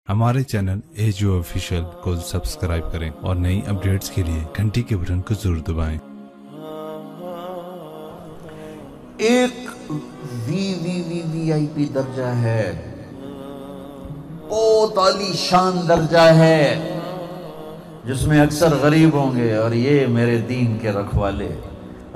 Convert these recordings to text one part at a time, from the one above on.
हमारे channel edu official को subscribe करें और नई अपडेट्स के लिए घंटी के बटन को जरूर दबाएं। एक वीवीवीवीआईपी दर्जा है, बहुत आलीशान दर्जा है, जिसमें अक्सर गरीब होंगे और ये मेरे दीन के रखवाले।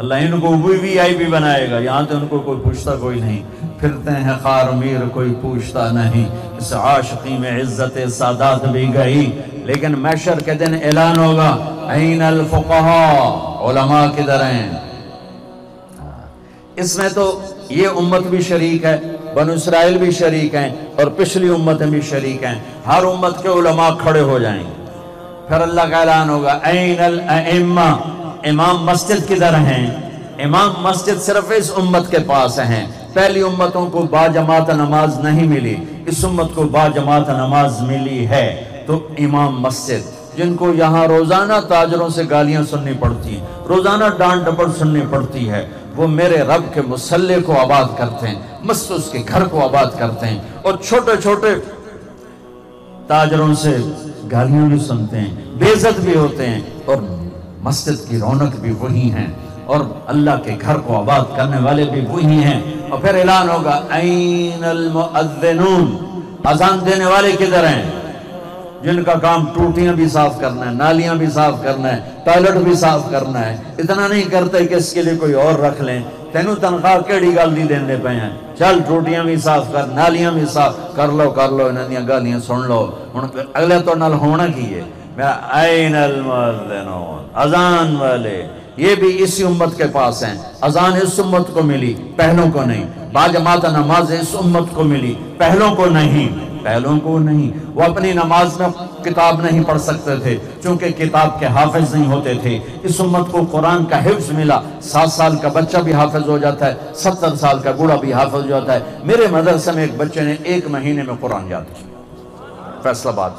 अल्लाह इनको वीवीआईपी बनाएगा, यहाँ तो उनको कोई पूछता कोई नहीं, फिरते हैं खार मीर कोई पूछता नहीं। इस आशिकी में इज्जत सादात भी गई, लेकिन महशर के दिन ऐलान होगा ऐनल फुक़हा, उलमा किधर हैं। इसमें तो ये उम्मत भी शरीक है, बनु इसराइल भी शरीक हैं और पिछली उम्मतें भी शरीक हैं। हर उम्मत के उलमा खड़े हो जाएंगे, फिर अल्लाह का ऐलान होगा ऐनल अइम्मा, इमाम मस्जिद किधर हैं। इमाम मस्जिद सिर्फ इस उम्मत के पास हैं। पहली उम्मतों को बाजमात नमाज नहीं मिली, इस उम्मत को बाजमात नमाज मिली है। तो इमाम मस्जिद, जिनको यहाँ रोजाना ताजरों से गालियां सुननी पड़ती हैं, रोजाना डांट डपट सुननी पड़ती है, वो मेरे रब के मुसल्ले को आबाद करते हैं, मस्त उसके घर को आबाद करते हैं, और छोटे छोटे ताजरों से गालियां भी सुनते हैं, बेइज्जत भी होते हैं, और मस्जिद की रौनक भी वही हैं, और अल्लाह के घर को आबाद करने वाले भी वही हैं। और फिर ऐलान होगा ऐनल मुअज्जिनून, अजान देने वाले किधर हैं, जिनका काम टूटियां भी साफ करना है, नालियां भी साफ करना है, टॉयलेट भी साफ करना है। इतना नहीं करते कि इसके लिए कोई और रख लें, तेनू तनख्वाह केड़ी गल दी देंदे पे हैं, चल टूटियां भी साफ कर, नालियां भी साफ कर लो, इन्हां दियां गालियां सुन लो। हुण अगले तो नाल होना की है, ऐनल मुअज्जिनून, अजान वाले, ये भी इसी उम्मत के पास हैं। अजान इस उम्मत को मिली, पहलों को नहीं। बाजमात नमाज इस उम्मत को मिली, पहलों को नहीं। वो अपनी नमाज में किताब नहीं पढ़ सकते थे, चूंकि किताब के हाफिज नहीं होते थे। इस उम्मत को कुरान का हिफ्ज मिला, 7 साल का बच्चा भी हाफिज हो जाता है, 70 साल का बूढ़ा भी हाफिज हो जाता है। मेरे मदरसे में एक बच्चे ने 1 महीने में कुरान याद किया, फैसलाबाद,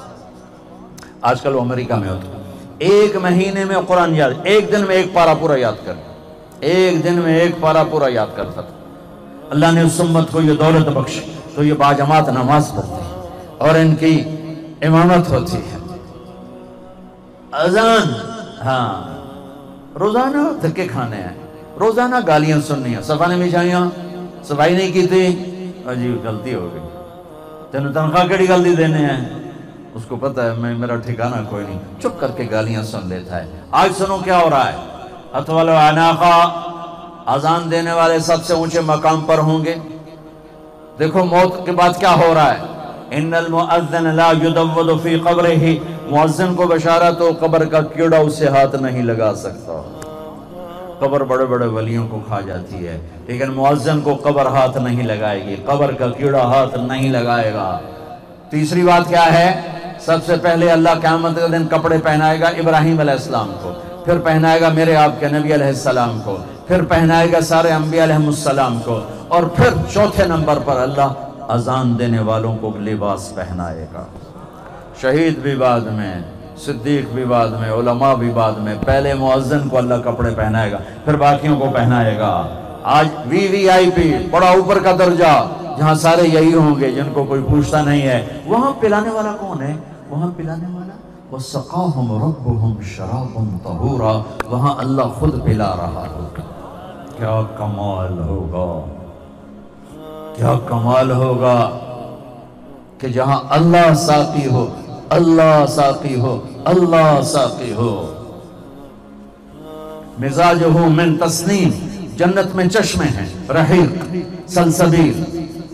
आजकल वो अमेरिका में होता है। 1 महीने में कुरान याद, 1 दिन में 1 पारा पूरा याद कर, 1 दिन में 1 पारा पूरा याद करता था। अल्लाह ने उस उम्मत को ये दौलत बख्शी, तो ये बाजमात नमाज पढ़ते हैं और इनकी इमामत होती है। अजान, हाँ, रोजाना धक्के खाने हैं, रोजाना गालियां सुननी है, सफाने में जाइया सफाई नहीं की थी, अजीब गलती हो गई, तेन तनख्वाह केड़ी गलती देने हैं, उसको पता है मैं, मेरा ठिकाना कोई नहीं, चुप करके गालियां सुन लेता है। आज सुनो क्या हो रहा है, अतवल अनाका, अजान देने वाले सबसे ऊंचे मकाम पर होंगे। देखो मौत के बाद क्या हो रहा है, इन्नल मुअज्जिन ला युदव्वदु फी क़ब्रिही, मुअज्जिन को बशारत हो, कब्र का कीड़ा उसे हाथ नहीं लगा सकता। कब्र बड़े बड़े वलियों को खा जाती है, लेकिन मुअज्जिन को कब्र हाथ नहीं लगाएगी, कब्र का कीड़ा हाथ नहीं लगाएगा। तीसरी बात क्या है, सबसे पहले अल्लाह क़यामत के दिन कपड़े पहनाएगा इब्राहिम अलैहिस्सलाम को, फिर पहनाएगा मेरे आपके नबी अलैहिस्सलाम को, फिर पहनाएगा सारे अंबिया अलैहिमुस्सलाम को, और फिर चौथे नंबर पर अल्लाह अजान देने वालों को लिबास पहनाएगा। शहीद भी बाद में, सिद्दीक भी बाद में, उलमा भी बाद में, पहले मुअज्जिन को अल्लाह कपड़े पहनाएगा, फिर बाकियों को पहनाएगा। आज वीवीआईपी, बड़ा ऊपर का दर्जा, जहाँ सारे यही होंगे जिनको कोई पूछता नहीं है। वहां पिलाने वाला कौन है, वहां पिलाने वाला वसक़ाहुम रब्बुहुम शराबन तहूरा, वहां अल्लाह खुद पिला रहा होगा। क्या कमाल होगा, क्या कमाल होगा कि जहां अल्लाह साक़ी हो, अल्लाह साक़ी हो, अल्लाह साक़ी हो। मिजाजुहु मिन तस्नीम, जन्नत में चश्मे हैं, रहीक, सलसबील,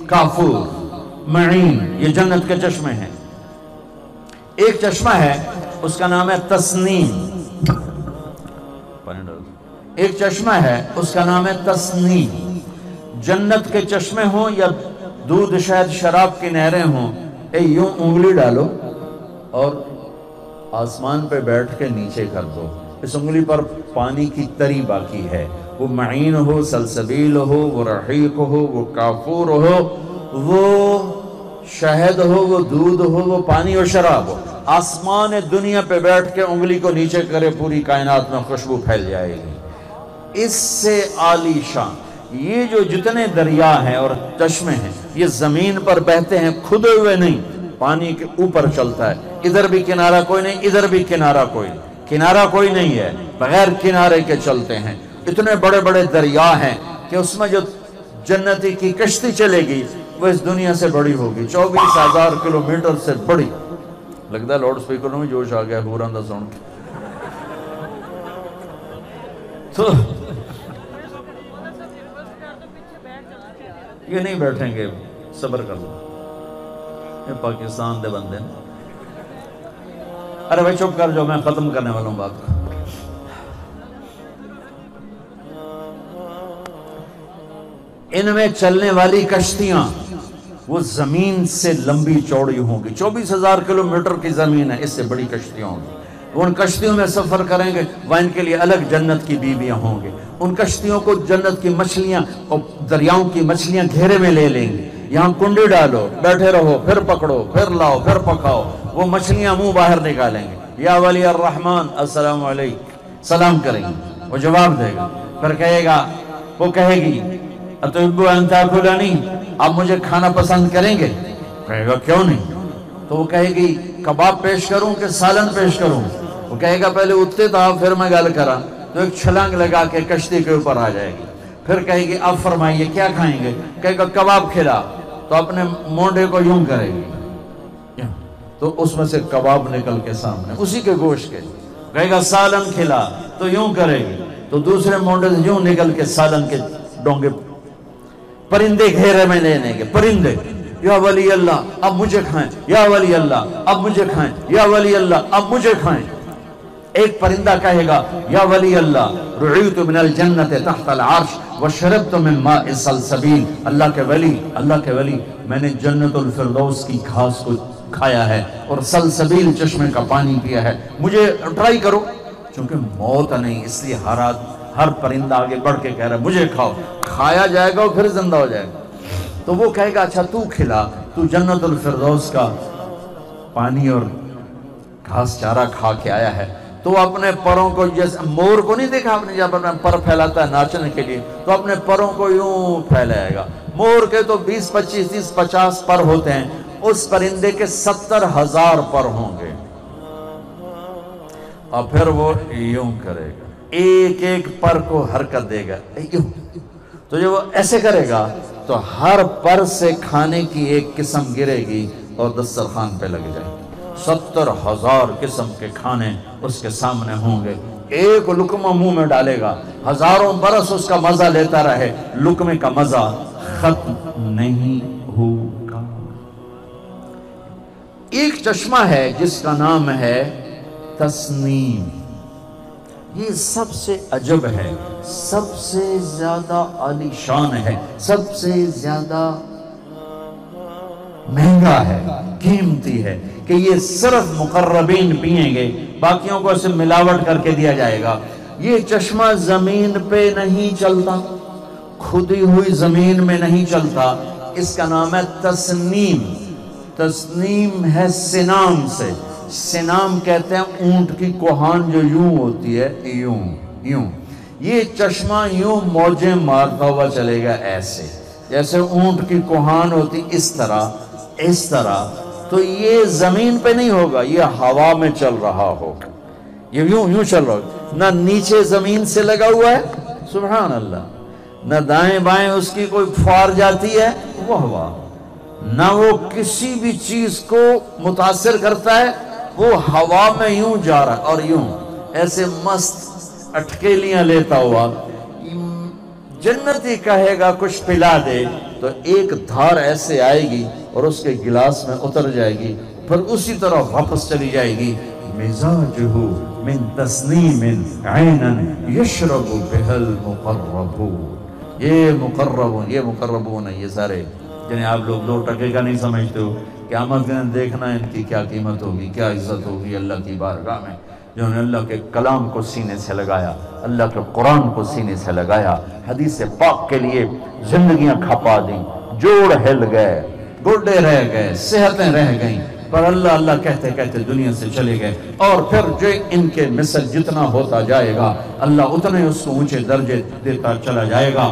काफूर, मईन, ये जन्नत के चश्मे हैं। एक चश्मा है उसका नाम है तस्नीम, एक चश्मा है उसका नाम है तस्नीम। जन्नत के चश्मे हों या दूध शहद शराब की नहरें हों, यूं उंगली डालो और आसमान पे बैठ के नीचे कर दो, इस उंगली पर पानी की तरी बाकी है, वो मईन हो, सलसबील हो, वो रहीक हो, वो काफूर हो, वो शहद हो, वो दूध हो, वो पानी और शराब हो, आसमान दुनिया पे बैठ के उंगली को नीचे करे, पूरी कायनात में खुशबू फैल जाएगी। इससे आलीशान ये जो जितने दरिया हैं और चश्मे हैं, ये जमीन पर बहते हैं, खुदे हुए नहीं, پانی کے اوپر چلتا ہے، ادھر بھی کنارہ کوئی نہیں، ادھر بھی کنارہ کوئی نہیں، کنارہ کوئی نہیں ہے، بغیر کنارے کے چلتے ہیں۔ اتنے بڑے بڑے دریا ہیں کہ اس میں جو جنتی کی کشتی چلے گی وہ اس دنیا سے بڑی ہوگی، 24,000 کلومیٹر سے بڑی۔ لگتا ہے لاؤڈ سپیکر میں جوش آ گیا ہوران دا سن کے۔ تو یہ نہیں بیٹھیں گے، صبر کر لو، یہ پاکستان دے بندے ہیں۔ ارے بھائی چپ کر جو، میں ختم کرنے والا ہوں بات کو۔ ان میں چلنے والی کشتیاں وہ زمین سے لمبی چوڑی ہوں گی، 24,000 کلومیٹر کی زمین ہے، اس سے بڑی کشتیاں ہوں گی۔ ان کشتیوں میں سفر کریں گے، وہاں ان کے لیے الگ جنت کی بیویاں ہوں گے۔ ان کشتیوں کو جنت کی مچھلیاں اور دریاؤں کی مچھلیاں گھیرے میں لے لیں گے، یہاں کنڈی ڈالو، بیٹھے رہو، پھر پکڑو، پھر لاؤ، پھر پکاؤ، وہ مچھلیاں منہ باہر نکالیں گے، یا ولی الرحمن السلام علیکم، سلام کریں گے، وہ جواب دے گا، پھر کہے گا، وہ کہے گی اتحب ان تاکلنی، آپ مجھے کھانا پسند کریں گے؟ کہے گا کیوں نہیں؟ تو وہ کہے گی کباب پیش کروں کہ سالن پیش کروں؟ وہ کہے گا پہلے اٹھتے تھا پھر میں گل کرا، تو ایک چھلانگ لگا کے کشتی کے اوپر آ جائے گی، پھر کہے گی اب فرمائیے کیا کھائیں گے؟ کہے گا کباب کھلا، تو اپنے مونڈے کو یوں کرے گی، تو اس میں سے کباب نکل کے سامنے اسی کے گوشت کے، کہے گا سالن کھلا، تو یوں کرے گی، تو دوسرے مونڈے سے یوں نکل کے سالن کے ڈونگے، پرندے گھیرے میں لینے گے، پرندے، یا ولی اللہ اب مجھے کھائیں، یا ولی اللہ اب مجھے کھائیں، یا ولی اللہ اب مجھے کھائیں۔ ایک پرندہ کہے گا یا ولی اللہ رعیت من الجنت تحت العرش وشربت من ماء السلسبیل، اللہ کے ولی میں نے جنت الفردوس کی گھاس کو کھایا ہے اور سلسبیل چشمے کا پانی پیا ہے، مجھے ٹرائی کرو۔ چونکہ موت نہیں، اس لیے ہر پرندہ آگے بڑھ کے کہہ رہا ہے مجھے کھاؤ، کھایا جائے گا اور پھر زندہ ہو جائے گا۔ تو وہ کہے گا اچھا تو کھلا، تو جنت الفردوس کا پانی اور گھاس چارہ کھا کے آیا ہے، تو اپنے پروں کو، جیسے مور کو نہیں دیکھا آپ نے جب اپنے پر پھیلاتا ہے ناچنے کے لیے، تو اپنے پروں کو یوں پھیلائے گا۔ مور کے تو 20 25 30 50 پر ہوتے ہیں، اس پرندے کے 70,000 پر ہوں گے، اور پھر وہ یوں کرے گا، ایک ایک پر کو حرکت دے گا یوں، تو جب وہ ایسے کرے گا تو ہر پر سے کھانے کی ایک قسم گرے گی اور دسترخوان پہ لگ جائے گی۔ 70,000 قسم کے کھانے اس کے سامنے ہوں گے، ایک لقمہ منہ میں ڈالے گا، ہزاروں برس اس کا مزہ لیتا رہے، لقمے کا مزہ ختم نہیں ہوگا۔ ایک چشمہ ہے جس کا نام ہے تسنیم، یہ سب سے عجب ہے، سب سے زیادہ عالی شان ہے، سب سے زیادہ مہنگا ہے، قیمتی ہے، کہ یہ صرف مقربین پئیں گے، باقیوں کو اسے ملاوٹ کر کے دیا جائے گا۔ یہ چشمہ زمین پہ نہیں چلتا، کھدی ہوئی زمین میں نہیں چلتا، اس کا نام ہے تسنیم۔ تسنیم ہے سنام سے، سنام کہتے ہیں اونٹ کی کوہان جو یوں ہوتی ہے، یوں یہ چشمہ یوں موجیں مارتا ہوا چلے گا، ایسے جیسے اونٹ کی کوہان ہوتی، اس طرح تو یہ زمین پہ نہیں ہوگا، یہ ہوا میں چل رہا ہوگا، یہ یوں چل رہا ہوگا، نہ نیچے زمین سے لگا ہوا ہے، سبحان اللہ، نہ دائیں بائیں اس کی کوئی پھوار جاتی ہے، وہ ہوا، نہ وہ کسی بھی چیز کو متاثر کرتا ہے، وہ ہوا میں یوں جا رہا اور یوں ایسے مست اٹکیلیاں لیتا ہوا۔ جنتی کہے گا کچھ پلا دے تو ایک دھار ایسے آئے گی اور اس کے گلاس میں اتر جائے گی، پھر اسی طرح واپس چلی جائے گی۔ مزاجہ من تسنیم عینا یشرب بها المقربون، یہ مقربون ہیں، یہ سارے جنہیں آپ لوگ 2 ٹکے کا نہیں سمجھتے ہو، قیامت کے دن دیکھنا ان کی کیا قیمت ہوگی، کیا عزت ہوگی اللہ کی بارگاہ میں، جنہوں نے اللہ کے کلام کو سینے سے لگایا، اللہ کے قرآن کو سینے سے لگایا، حدیث پاک کے لیے زندگیاں کھپا دیں، جوڑ ہل گئے، گڈے رہ گئے، صحتیں رہ گئیں، پر اللہ اللہ کہتے کہتے دنیا سے چلے گئے۔ اور پھر جو ان کے مثل جتنا ہوتا جائے گا اللہ اتنے اس کو اونچے درجے دیتا چلا جائے گا۔